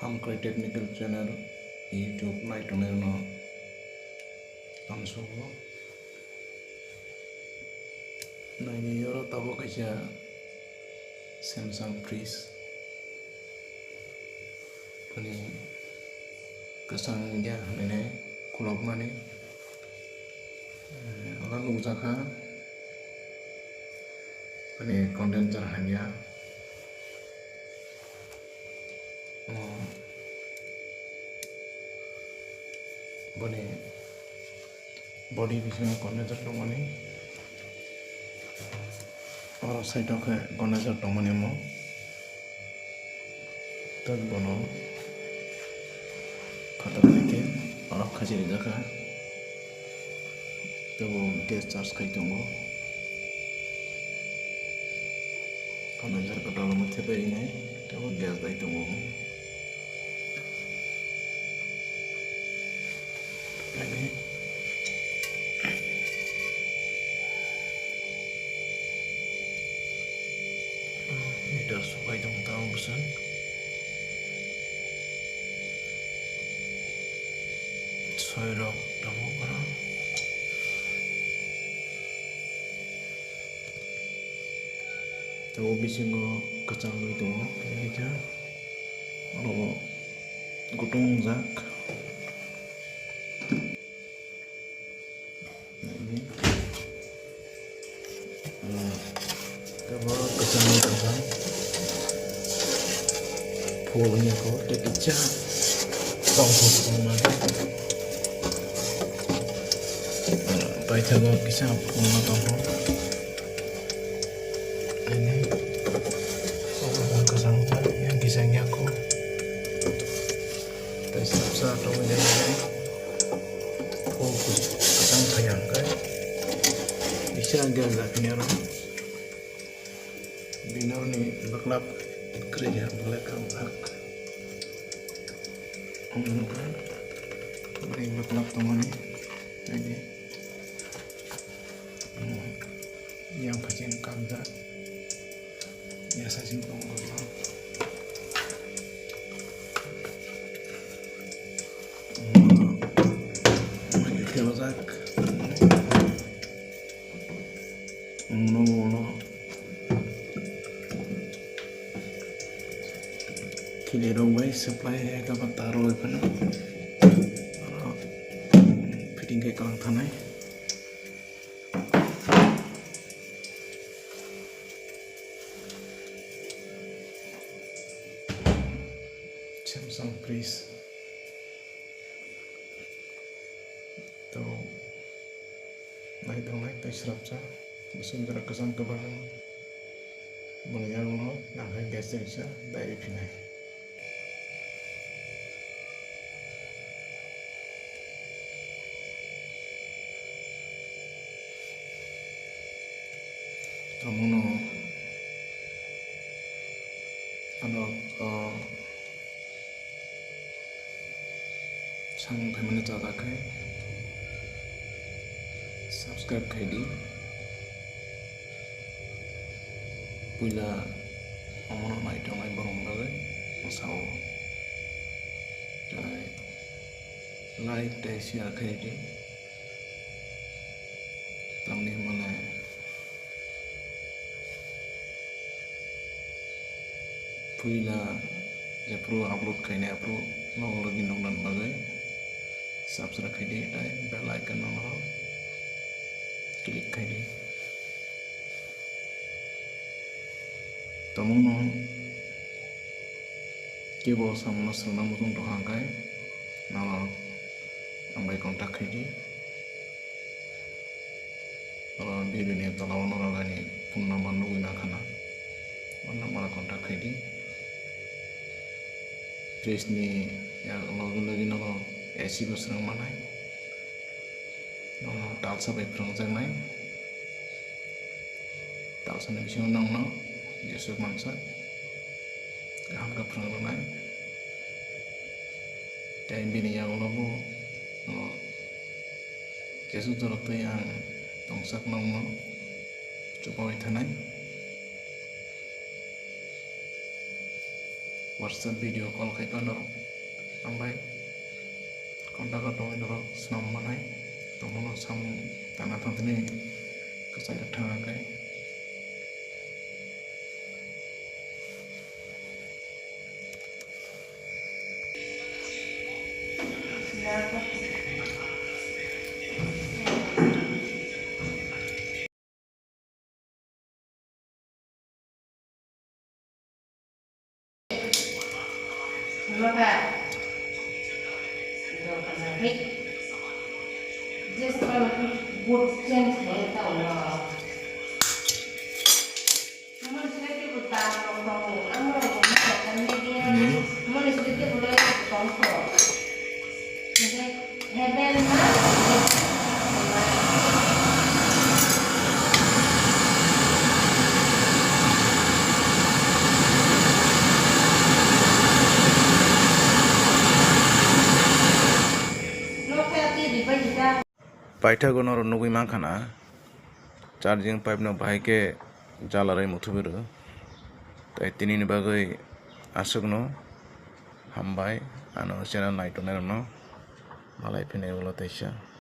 Amkrai technical channel YouTube night on no tamsogo naini yoro tabo kaisa Samsung fridge ani kesang ya nene kulok mani ala nungjaka ani condenser hamya bone body bising condenser tomani or side of condenser tomani mo tad bono khata ke or khajiri jaka tabo gas charge kai tongo condenser ko dalam mathe pai nai tabo gas dai tongo meter supaya dong tahu pesan soirok tamu orang tahu bisingo kacang itu ini aja kalau gudung zak kalau kacang itu kan pulangnya kau tekica tongkol mana baca kau kisah pulang tongkol ini orang kacang yang kisahnya aku tapi saat itu menjadi fokus kacang sayang kan istilah gak punya orang binar nih baklap kerja boleh kamu hak beri baklap teman ini yang kacang kamda ya saya simpang baklap Kewazak kilero way supply ka pataro ipana fitting ke kalang thanai Samsung fridge to naik serapsa besundara kesan kebangan mengenal no nahan gas bisa dari pinai kamu no ano sang pemene jada kai subscribe kai di puila amono nai to nai borong lage masao dai like dai share kai di tamni mane puila je pro upload kai ne pro no lagi nong dan bagai subscribe kai di dai bell icon no klik kai di tamu no kebo samna Swnam mutung dohangkai nalo ambai kontak kai di kalau video ni talawan orang lagi pun nama nunggu nakana mana malah kontak kai di fridge ni ya lagi nalo AC besar mana nalo tal sampai perang nai tal sampai bisa nong Yusuf mangsa gaham ka perang nai dan bini yang lobo Yesus turut yang tongsak nong coba witanai WhatsApp video call khaika norok ambai kontak dong norok Swnam manai tomono sam tana tantini kesai thangakai Maka hit just kalau good chance saya tahu lah. Namun sedikit bertahan kamu, amro kamu akan media. Namun sedikit boleh kontrol. Jadi heaven paitha gonor nugui mankana charging pipe no bahaike jalarai muthubero tai tini ni bagai asukno hambai ano channel naitone no malai phine ulo taisa.